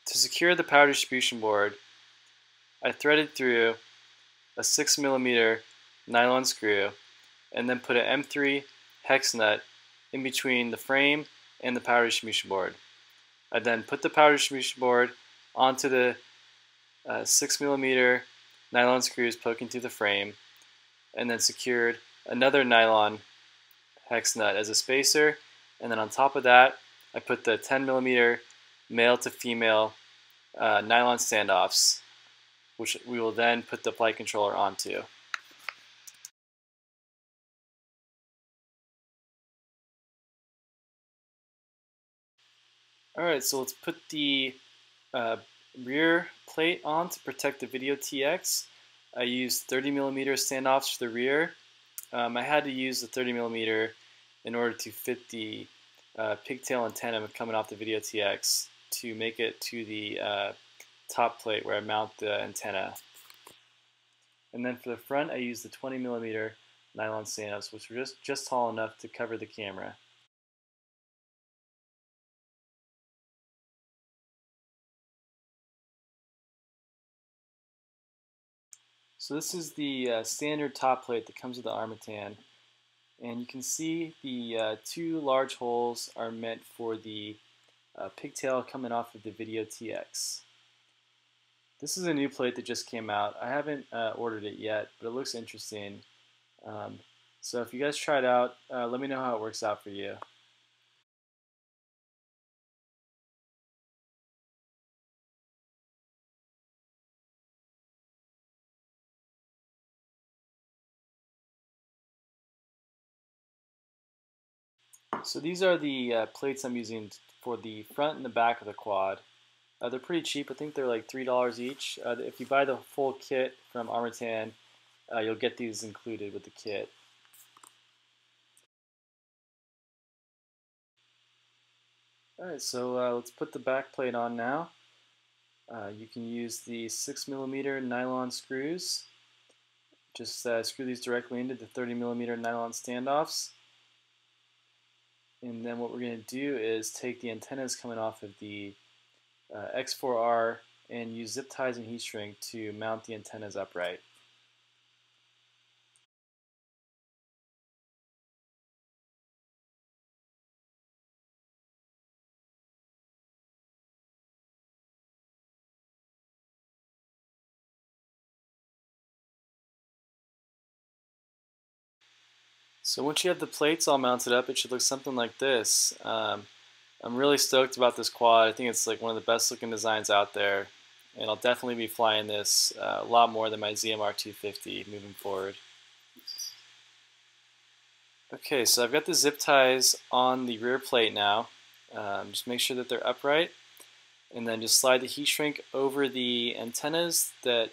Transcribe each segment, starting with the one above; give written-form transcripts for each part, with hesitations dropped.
To secure the power distribution board, I threaded through a 6mm nylon screw and then put an M3 hex nut in between the frame and the power distribution board. I then put the power distribution board onto the 6mm nylon screws poking through the frame, and then secured another nylon hex nut as a spacer, and then on top of that I put the 10mm male to female nylon standoffs, which we will then put the flight controller onto. Alright, so let's put the rear plate on to protect the Video TX. I used 30mm standoffs for the rear. I had to use the 30mm in order to fit the pigtail antenna coming off the Video TX to make it to the top plate where I mount the antenna. And then for the front, I used the 20mm nylon standoffs, which were just tall enough to cover the camera. So this is the standard top plate that comes with the Armatan, and you can see the two large holes are meant for the pigtail coming off of the Video TX. This is a new plate that just came out. I haven't ordered it yet, but it looks interesting. So if you guys try it out, let me know how it works out for you. So these are the plates I'm using for the front and the back of the quad. They're pretty cheap. I think they're like $3 each. If you buy the full kit from Armatan, you'll get these included with the kit. Alright, so let's put the back plate on now. You can use the 6mm nylon screws. Just screw these directly into the 30mm nylon standoffs. And then what we're going to do is take the antennas coming off of the X4R and use zip ties and heat shrink to mount the antennas upright. So once you have the plates all mounted up, it should look something like this. I'm really stoked about this quad. I think it's like one of the best looking designs out there, and I'll definitely be flying this a lot more than my ZMR 250 moving forward. Okay, so I've got the zip ties on the rear plate now. Just make sure that they're upright, and then just slide the heat shrink over the antennas that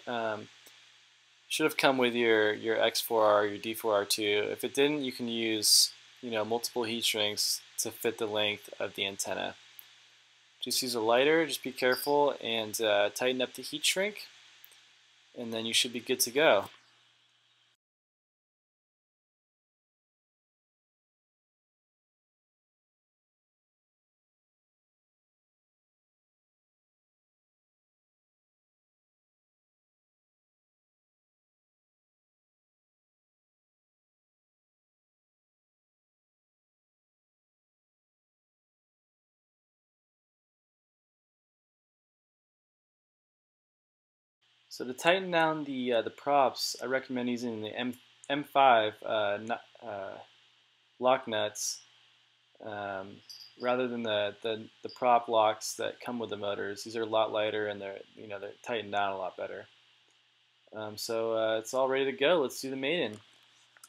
should have come with your X4R, your D4R2. If it didn't, you can use multiple heat shrinks to fit the length of the antenna. Just use a lighter, just be careful, and tighten up the heat shrink, and then you should be good to go. So to tighten down the props, I recommend using the M5 lock nuts rather than the prop locks that come with the motors. These are a lot lighter and they're tightened down a lot better. So it's all ready to go. Let's do the maiden.